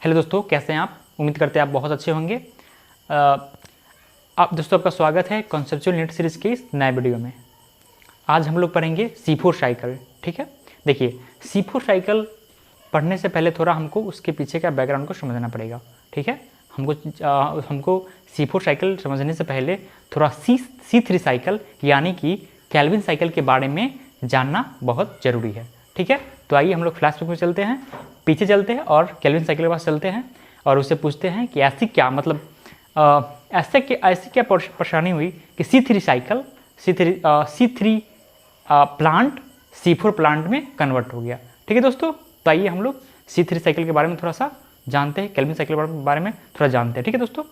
Hello दोस्तों, कैसे हैं आप? उम्मीद करते हैं आप बहुत अच्छे होंगे। आप दोस्तों, आपका स्वागत है कॉन्सेप्चुअल यूनिट सीरीज़ के इस नए वीडियो में। आज हम लोग पढ़ेंगे C4 साइकिल। ठीक है, देखिए C4 साइकिल पढ़ने से पहले थोड़ा हमको उसके पीछे का बैकग्राउंड को समझना पड़ेगा। ठीक है, हमको C4 साइकिल समझने से पहले थोड़ा C3 साइकिल यानी कि केल्विन साइकिल के बारे में जानना बहुत ज़रूरी है। ठीक है, तो आइए हम लोग फ्लैशबैक में चलते हैं, पीछे चलते हैं और केल्विन साइकिल के पास चलते हैं और उससे पूछते हैं कि ऐसी क्या ऐसी क्या परेशानी हुई कि C3 प्लांट C4 प्लांट में कन्वर्ट हो गया। ठीक है दोस्तों, तो आइए हम लोग C3 साइकिल के बारे में थोड़ा सा जानते हैं, केल्विन साइकिल के बारे में थोड़ा जानते हैं। ठीक है दोस्तों,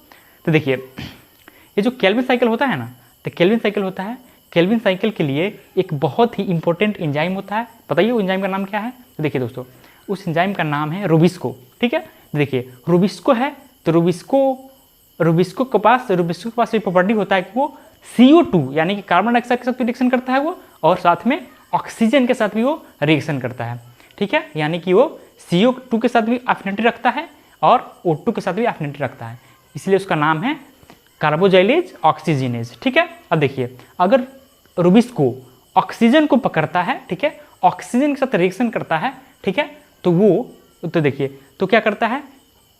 तो देखिए ये जो केल्विन साइकिल होता है ना, तो केल्विन साइकिल होता है, केल्विन साइकिल के लिए एक बहुत ही इंपॉर्टेंट एंजाइम होता है। बताइए वो एंजाइम का नाम क्या है? तो देखिए दोस्तों, उस एंजाइम का नाम है रूबिस्को। ठीक है, देखिए रूबिस्को है, तो रूबिस्को के पास एक प्रॉपर्टी होता है कि वो CO2 यानी कि कार्बन डाइऑक्साइड के साथ भी रिएक्शन करता है वो, और साथ में ऑक्सीजन के साथ भी वो रिएक्शन करता है। ठीक है, यानी कि वो CO2 के साथ भी एफिनिटी रखता है और O2 के साथ भी एफिनिटी रखता है, इसलिए उसका नाम है कार्बोजाइलेज ऑक्सीजनेज। ठीक है, अब देखिए अगर रूबिस्को ऑक्सीजन को पकड़ता है, ठीक है, ऑक्सीजन के साथ रिएक्शन करता है, ठीक है, तो देखिए तो क्या करता है,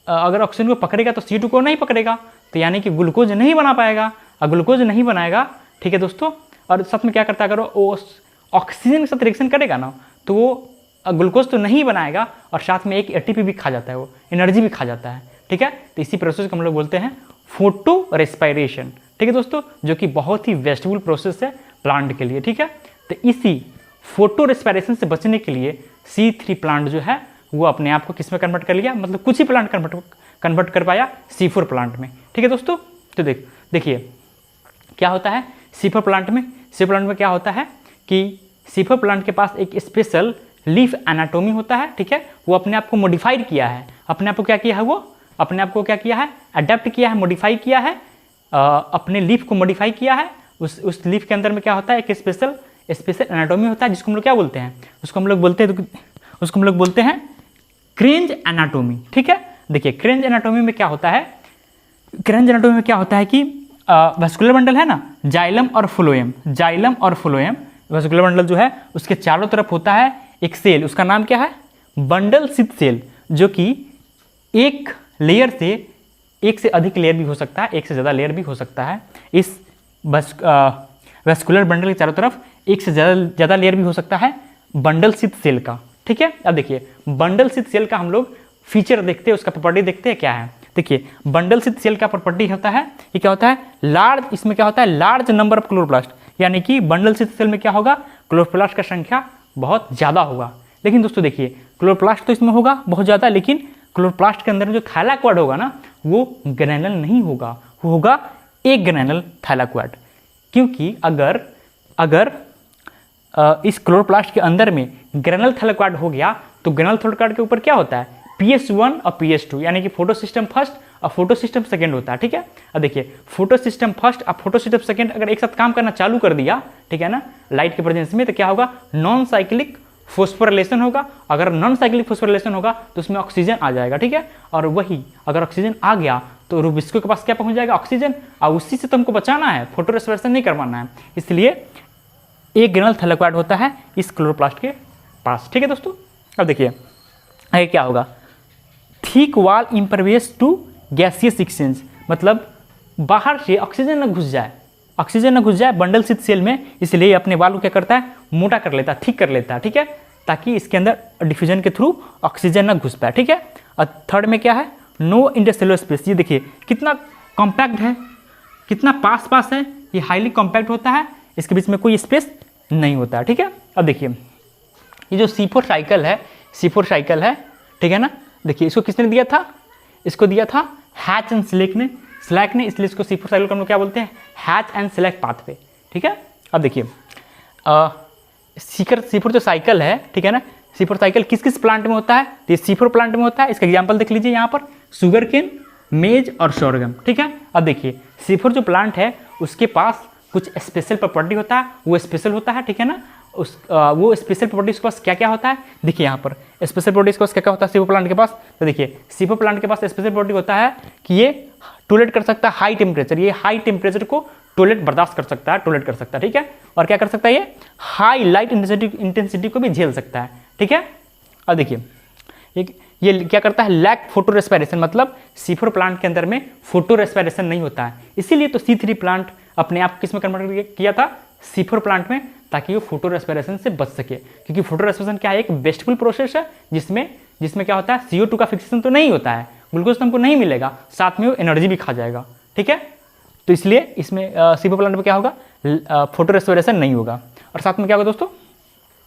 अगर ऑक्सीजन को पकड़ेगा तो CO2 को नहीं पकड़ेगा, तो यानी कि ग्लूकोज नहीं बना पाएगा, और ग्लूकोज नहीं बनाएगा। ठीक है दोस्तों, और साथ में क्या करता है, अगर वो ऑक्सीजन के साथ रिएक्शन करेगा ना, तो वो ग्लूकोज तो नहीं बनाएगा और साथ में एक ATP भी खा जाता है, वो एनर्जी भी खा जाता है। ठीक है, तो इसी प्रोसेस को हम लोग बोलते हैं फोटो रेस्पिरेशन। ठीक है दोस्तों, जो कि बहुत ही वेस्टेबल प्रोसेस है प्लांट के लिए। ठीक है, तो इसी फोटो रेस्पिरेशन से बचने के लिए C3 प्लांट जो है वो अपने आप को किस में कन्वर्ट कर लिया, मतलब कुछ ही प्लांट कन्वर्ट कर पाया C4 प्लांट में। ठीक है दोस्तों, तो देखिए क्या होता है C4 प्लांट में क्या होता है कि C4 प्लांट के पास एक स्पेशल लीफ एनाटोमी होता है। ठीक है, वो अपने आप को मॉडिफाइड किया है, अपने आप को क्या किया है, वो अपने आप को क्या किया है, अडेप्ट किया है, मॉडिफाई किया है, अपने लीफ को मॉडिफाई किया है। उस लीफ के अंदर में क्या होता है, एक स्पेशल एनाटोमी होता है, जिसको हम लोग क्या बोलते हैं, उसको हम लोग बोलते हैं क्रेंज एनाटोमी। ठीक है, देखिए क्रेंज एनाटोमी में क्या होता है, कि वेस्कुलर बंडल है ना, जाइलम और फ्लोएम वेस्कुलर बंडल जो है उसके चारों तरफ होता है एक सेल, उसका नाम क्या है, बंडल सिथ सेल, जो कि एक लेयर से एक से अधिक लेयर भी हो सकता है, एक से ज़्यादा लेयर भी हो सकता है। इस वेस्कुलर बंडल के चारों तरफ एक से ज़्यादा लेयर भी हो सकता है बंडल सिथ सेल का। ठीक है, अब देखिए बंडल सिथ सेल का हम लोग फीचर देखते हैं, उसका प्रॉपर्टी देखते हैं क्या है। देखिए बंडल सिथ सेल का प्रॉपर्टी होता है, ये क्या होता है, इसमें क्या होता है, लार्ज नंबर ऑफ क्लोरोप्लास्ट, यानी कि बंडल सिथ सेल में क्या होगा, क्लोरोप्लास्ट का संख्या बहुत ज़्यादा होगा। लेकिन दोस्तों देखिए क्लोरोप्लास्ट तो इसमें होगा बहुत ज़्यादा, लेकिन क्लोरोप्लास्ट के अंदर जो थैलाक्वाड होगा ना, वो ग्रैनुल नहीं होगा, वो होगा एक ग्रैनुल थैलाक्वाड। क्योंकि अगर इस क्लोरोप्लास्ट के अंदर में ग्रैनुल थैलाक्वाड हो गया, तो ग्रैनुल थैलाक्वाड के ऊपर क्या होता है, PS1 और PS2 यानी कि फोटोसिस्टम फर्स्ट और फोटोसिस्टम सेकेंड होता है। ठीक है, अब देखिए फोटोसिस्टम फर्स्ट और फोटोसिस्टम सेकेंड अगर एक साथ काम करना चालू कर दिया, ठीक है ना, लाइट के प्रेजेंस में, तो क्या होगा, नॉन साइक्लिक फॉस्फोराइलेशन होगा। अगर नॉन साइक्लिक फॉस्फोराइलेशन होगा तो उसमें ऑक्सीजन आ जाएगा। ठीक है, और वही अगर ऑक्सीजन आ गया तो रूबिस्को के पास क्या पहुंच जाएगा, ऑक्सीजन, और उसी से तुमको बचाना है, फोटो रेस्पिरेशन नहीं करवाना है, इसलिए एक ग्रैनुल थैलाक्वाड होता है इस क्लोरोप्लास्ट के पास। ठीक है दोस्तों, अब देखिए आगे क्या होगा, thick wall impervious to gaseous exchange, मतलब बाहर से ऑक्सीजन न घुस जाए बंडल सिथ सेल में, इसलिए अपने वाल को क्या करता है, मोटा कर लेता है, थिक कर लेता है। ठीक है, ताकि इसके अंदर डिफ्यूजन के थ्रू ऑक्सीजन न घुस पाए। ठीक है, और थर्ड में क्या है, नो इंटरसेलुलर स्पेस, ये देखिए कितना कॉम्पैक्ट है, कितना पास है, ये हाईली कॉम्पैक्ट होता है, इसके बीच में कोई स्पेस नहीं होता है। ठीक है, अब देखिए ये जो C4 साइकिल है, ठीक है ना, देखिए इसको किसने दिया था, इसको दिया था हैच एंड स्लैक ने, इसलिए इसको C4 साइकिल को हम लोग क्या बोलते हैं, हैच एंड स्लैक पाथवे। ठीक है, अब देखिए C4 जो साइकिल है, ठीक है ना, C4 साइकिल किस प्लांट में होता है, तो ये C4 प्लांट में होता है। इसका एग्जांपल देख लीजिए यहाँ पर, शुगर केन, मेज और सोरगम। ठीक है, अब देखिए C4 जो प्लांट है उसके पास कुछ स्पेशल प्रॉपर्टी होता है, वो स्पेशल होता है। ठीक है ना, वो स्पेशल प्रॉपर्टीज के पास क्या क्या होता है, देखिए यहाँ पर स्पेशल प्रॉपर्टीज के पास क्या क्या होता है C4 प्लांट के पास। तो देखिए C4 प्लांट के पास स्पेशल प्रॉपर्टी होता है कि ये टॉलरेट कर सकता है हाई टेम्परेचर, ये हाई टेम्परेचर को टॉलरेट बर्दाश्त कर सकता है, टॉलरेट कर सकता है, ठीक है। और क्या कर सकता है, ये हाई लाइट इंटेंसिटी को भी झेल सकता है, ठीक है। और देखिए ये क्या करता है, लैक फोटो रेस्पिरेशन, मतलब C4 प्लांट के अंदर में फोटो रेस्पिरेशन नहीं होता है, इसीलिए तो C3 प्लांट अपने आप किस में कन्वर्ट किया था, C4 प्लांट में, ताकि वो फोटो रेस्पिरेशन से बच सके। क्योंकि फोटो रेस्पिरेशन क्या है, एक वेस्टेबल प्रोसेस है जिसमें क्या होता है, CO2 का फिक्सेशन तो नहीं होता है, ग्लूकोज तो हमको नहीं मिलेगा, साथ में वो एनर्जी भी खा जाएगा, ठीक है। तो इसलिए इसमें C4 प्लांट में क्या होगा, फोटो रेस्पिरेशन नहीं होगा। और साथ में क्या होगा दोस्तों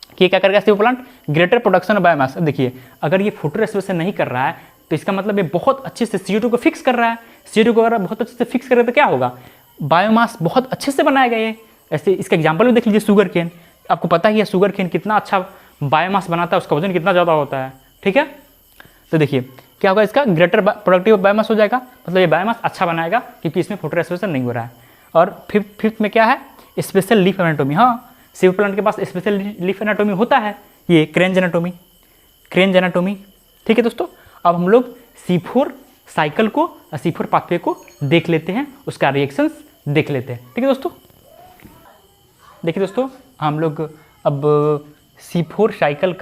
कि ये क्या करेगा C4 plant, greater production of biomass. देखिए अगर ये फोटो रेस्पिरेशन नहीं कर रहा है तो इसका मतलब ये बहुत अच्छे से CO2 को फिक्स कर रहा है। CO2 को अगर बहुत अच्छे से फिक्स करेगा तो क्या होगा, बायोमास बहुत अच्छे से बनाएगा ये। ऐसे इसका एग्जाम्पल भी देख लीजिए, शुगर केन, आपको पता ही है शुगर केन कितना अच्छा बायोमास बनाता है, उसका वजन कितना ज़्यादा होता है, ठीक है। तो देखिए क्या होगा, इसका ग्रेटर प्रोडक्टिव बायोमास हो जाएगा, मतलब ये बायोमास अच्छा बनाएगा क्योंकि इसमें फोटो रेस्पिरेशन नहीं हो रहा है। और फिफ्थ में क्या है, स्पेशल लीफ एनाटोमी। हाँ C4 प्लांट के पास स्पेशल लीफ एनाटोमी होता है, ये क्रेंज एनाटोमी, ठीक है दोस्तों। अब हम लोग C4 साइकिल को, C4 पाथवे को देख लेते हैं, उसका रिएक्शंस देख लेते हैं, ठीक है दोस्तों। देखिए दोस्तों हम लोग अब C4 साइकिल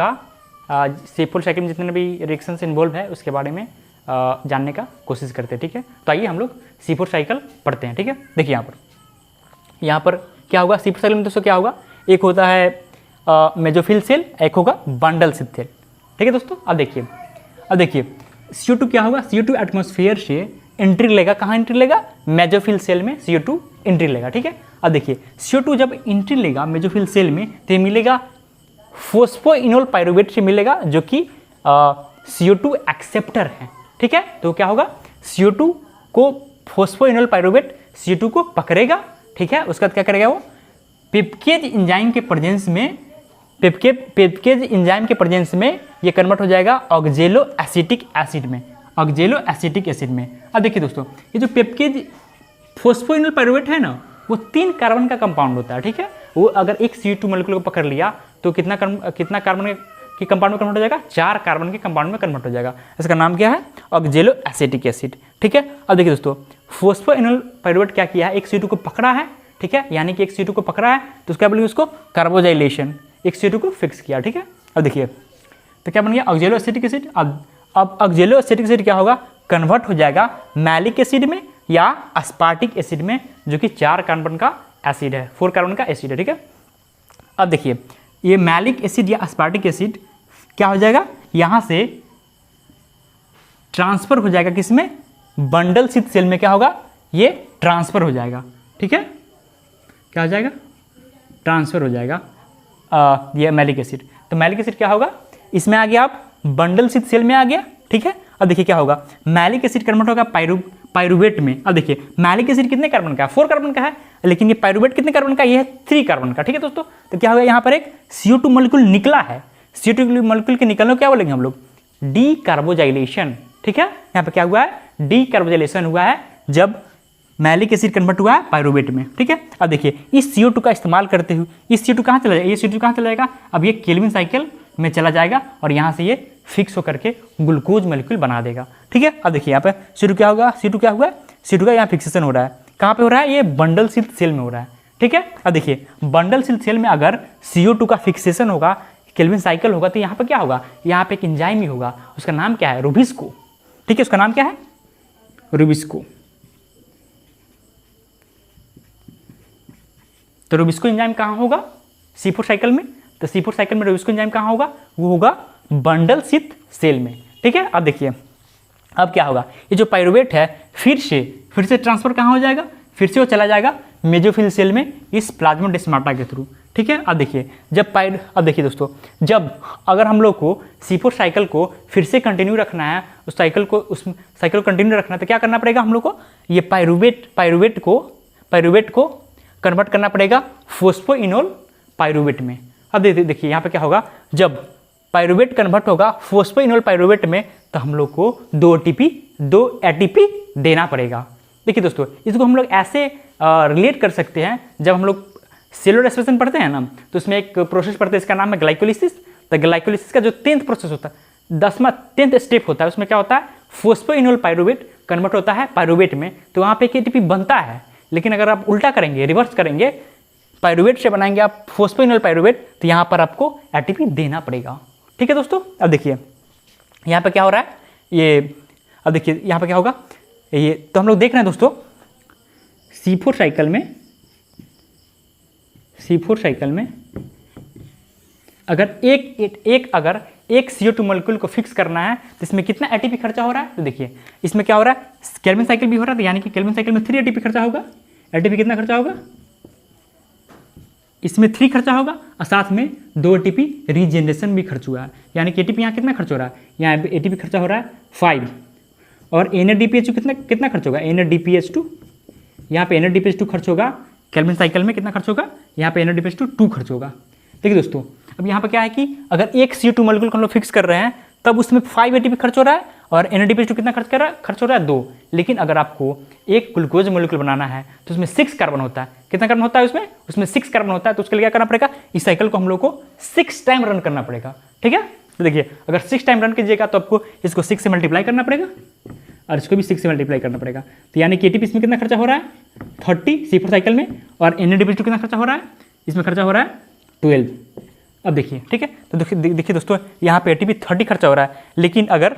में जितने भी रिएक्शंस इन्वॉल्व है उसके बारे में जानने का कोशिश करते हैं, ठीक है। तो आइए हम लोग C4 साइकिल पढ़ते हैं, ठीक है। देखिए यहाँ पर क्या होगा, C4 साइकिल में दोस्तों क्या होगा, एक होता है मेसोफिल सेल, एक होगा बंडल सिथ सेल, ठीक है दोस्तों। अब देखिए CO2 क्या होगा, CO2 एटमॉस्फेयर से एंट्री लेगा, कहाँ एंट्री लेगा, मेसोफिल सेल में CO2 एंट्री लेगा, ठीक है। अब देखिए CO2 जब एंट्री लेगा मेसोफिल सेल में तो ये मिलेगा फोस्फोइनोल पाइरुवेट से मिलेगा, जो कि CO2 एक्सेप्टर है, ठीक है। तो क्या होगा, CO2 को फोस्फोइनोल पाइरुवेट CO2 को पकड़ेगा, ठीक है। उसके बाद क्या करेगा, वो पेप्केज एंजाइम के प्रेजेंस में ये कन्वर्ट हो जाएगा ऑक्जेलो एसिटिक एसिड में। अब देखिए दोस्तों ये जो पेप्केज फोस्फोइनोल पाइरुवेट है ना, वो 3 कार्बन का कंपाउंड होता है, ठीक है। वो अगर एक CO2 मॉलिक्यूल को पकड़ लिया तो कितना कार्बन के कंपाउंड में कन्वर्ट हो जाएगा, 4 कार्बन के कंपाउंड में कन्वर्ट हो जाएगा। इसका नाम क्या है, ऑक्जेलो एसिटिक एसिड, ठीक है। अब देखिए दोस्तों फोस्फोइनोल पाइरुवेट क्या किया है, एक CO2 को पकड़ा है, ठीक है, यानी कि एक CO2 को पकड़ा है तो उसका बोलेंगे उसको कार्बोजाइलेशन, एक CO2 को फिक्स किया, ठीक है। अब देखिए तो क्या बन गया, ऑक्जेलो एसिटिक एसिड। अब ऑक्जेलो एसिटिक एसिड क्या होगा, कन्वर्ट हो जाएगा मैलिक एसिड में या अस्पार्टिक एसिड में, जो कि 4 कार्बन का एसिड है, 4 कार्बन का एसिड है, ठीक है। अब देखिए ये मैलिक एसिड या अस्पार्टिक एसिड क्या हो जाएगा, यहाँ से ट्रांसफर हो जाएगा किसमें, बंडल सिथ सेल में क्या होगा, ये ट्रांसफर हो जाएगा, ठीक है। क्या हो जाएगा, ट्रांसफर हो जाएगा ये मैलिक एसिड। तो मैलिक एसिड क्या होगा, इसमें आ गया, आप बंडल सिथ सेल में आ गया, ठीक है। अब देखिए क्या होगा, मैलिक एसिड कन्वर्ट होगा पाइरुवेट में। अब देखिए मैलिक एसिड कितने कार्बन का है, 4 कार्बन का है, लेकिन ये पाइरुवेट कितने कार्बन का, ये है 3 कार्बन का, ठीक है दोस्तों। तो क्या होगा, यहाँ पर एक CO2 मॉलिक्यूल निकला है, CO2 मॉलिक्यूल के निकलने को क्या बोलेंगे हम लोग, डीकार्बोजाइलेशन, ठीक है। यहाँ पर क्या हुआ है, डीकार्बोजाइलेशन हुआ है जब मैलिक एसिड कन्वर्ट हुआ है पाइरुवेट में, ठीक है। अब देखिए इस CO2 का इस्तेमाल करते हुए इस CO2 कहाँ चला जाएगा, ये CO2 कहाँ चला जाएगा, अब ये केल्विन साइकिल में चला जाएगा और यहाँ से ये फिक्स होकर के ग्लूकोज मॉलिक्यूल बना देगा, ठीक है। अब देखिए यहाँ पे CO2 क्या होगा, CO2 क्या हुआ है, CO2 का यहाँ फिक्सेशन हो रहा है, कहाँ पे हो रहा है, ये बंडल सिथ सेल में हो रहा है, ठीक है। अब देखिए बंडल सिथ सेल में अगर CO2 का फिक्सेशन होगा, केल्विन साइकिल होगा, तो यहाँ पर क्या होगा, यहाँ पे एक एंजाइम ही होगा, उसका नाम क्या है, रुबिस्को, ठीक है। उसका नाम क्या है, रुबिस्को। तो रुबिस्को एंजाइम कहाँ होगा, C4 साइकिल में। तो C4 साइकिल में रुबिस्को एंजाइम कहाँ होगा, वो होगा बंडल सिथ सेल में, ठीक है। अब देखिए अब क्या होगा, ये जो पाइरुवेट है फिर से ट्रांसफर कहाँ हो जाएगा, फिर से वो चला जाएगा मेसोफिल सेल में इस प्लाज्मोडेस्माटा के थ्रू, ठीक है। अब देखिए अब देखिए दोस्तों, जब अगर हम लोग को C4 साइकिल को फिर से कंटिन्यू रखना है, उस साइकिल को कंटिन्यू रखना है, तो क्या करना पड़ेगा हम लोग को, ये पाइरुवेट को कन्वर्ट करना पड़ेगा फोस्फोइनोल पाइरुवेट में। अब देखिए यहाँ पे क्या होगा, जब पाइरुवेट कन्वर्ट होगा फोस्फोइनोल पाइरुवेट में तो हम लोग को 2 ATP देना पड़ेगा। देखिए दोस्तों इसको हम लोग ऐसे रिलेट कर सकते हैं, जब हम लोग सेलुलर रेस्पिरेशन पढ़ते हैं ना, तो उसमें एक प्रोसेस पढ़ते हैं, इसका नाम है ग्लाइकोलिसिस। तो ग्लाइकोलिसिस का जो 10th प्रोसेस होता है, 10th स्टेप होता है, उसमें क्या होता है, फॉस्फोइनोल पायरुवेट कन्वर्ट होता है पायरुवेट में, तो वहाँ पे एक एटीपी बनता है। लेकिन अगर आप उल्टा करेंगे, रिवर्स करेंगे, पायरुवेट से बनाएंगे आप फॉस्फोइनोल पायरुवेट, तो यहाँ पर आपको एटीपी देना पड़ेगा। ठीक है दोस्तों, अब देखिए यहाँ पे क्या हो रहा है, ये अब देखिए यहाँ पे क्या होगा, ये तो हम लोग देख रहे हैं दोस्तों C4 साइकिल में अगर एक CO2 मॉलिक्यूल को फिक्स करना है तो इसमें कितना एटीपी खर्चा हो रहा है। तो देखिए इसमें क्या हो रहा है, केल्विन साइकिल भी हो रहा है, तो यानी कि केल्विन साइकिल में 3 एटीपी खर्चा होगा। एटीपी कितना खर्चा होगा, इसमें 3 खर्चा होगा, और साथ में 2 एटीपी रीजनरेशन भी खर्च हुआ है, यानी कि एटीपी यहाँ कितना खर्च हो रहा है, यहाँ एटीपी खर्चा हो रहा है 5, और NADPH2 कितना खर्च होगा, NADPH2 यहाँ पे NADPH2 खर्च होगा, केल्विन साइकिल में कितना खर्च होगा, यहाँ पे NADPH2 2 खर्च होगा। देखिए दोस्तों, अब यहाँ पर क्या है कि अगर एक CO2 मॉलिक्यूल को हम लोग फिक्स कर रहे हैं तब उसमें 5 एटीपी खर्च हो रहा है, और NADPH2 कितना खर्च हो रहा है 2। लेकिन अगर आपको एक ग्लूकोज मॉलिक्यूल बनाना है तो उसमें 6 कार्बन होता है। कितना कार्बन होता है उसमें 6 कार्बन होता है, तो उसके लिए क्या करना पड़ेगा, इस साइकिल को हम लोग को 6 टाइम रन करना पड़ेगा। ठीक है, तो देखिए अगर 6 टाइम रन कीजिएगा तो आपको इसको 6 से मल्टीप्लाई करना पड़ेगा, और इसको भी 6 से मल्टीप्लाई करना पड़ेगा। तो यानी कि एटीपी इसमें कितना खर्चा हो रहा है 30 C4 साइकिल में, और NADPH2 कितना खर्चा हो रहा है, इसमें खर्चा हो रहा है 12। अब देखिए, ठीक है, तो देखिए दोस्तों यहाँ पे एटीपी 30 खर्चा हो रहा है, लेकिन अगर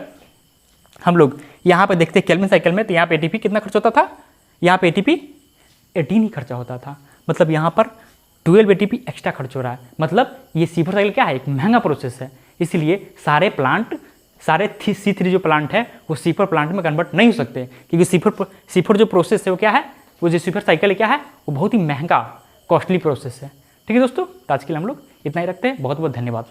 हम लोग यहाँ पे देखते हैं केल्विन साइकिल में, तो यहाँ पे एटीपी कितना खर्च होता था, यहाँ पे एटीपी 18 ही खर्चा होता था। मतलब यहाँ पर 12 एटीपी एक्स्ट्रा खर्च हो रहा है। मतलब ये C4 साइकिल क्या है, एक महंगा प्रोसेस है, इसलिए सारे C3 जो प्लांट है वो C4 प्लांट में कन्वर्ट नहीं हो सकते, क्योंकि C4 जो प्रोसेस है वो क्या है, वो जो C4 साइकिल क्या है, वो बहुत ही महंगा कॉस्टली प्रोसेस है। ठीक है दोस्तों, तो आज के लिए हम लोग इतना ही रखते हैं। बहुत बहुत धन्यवाद।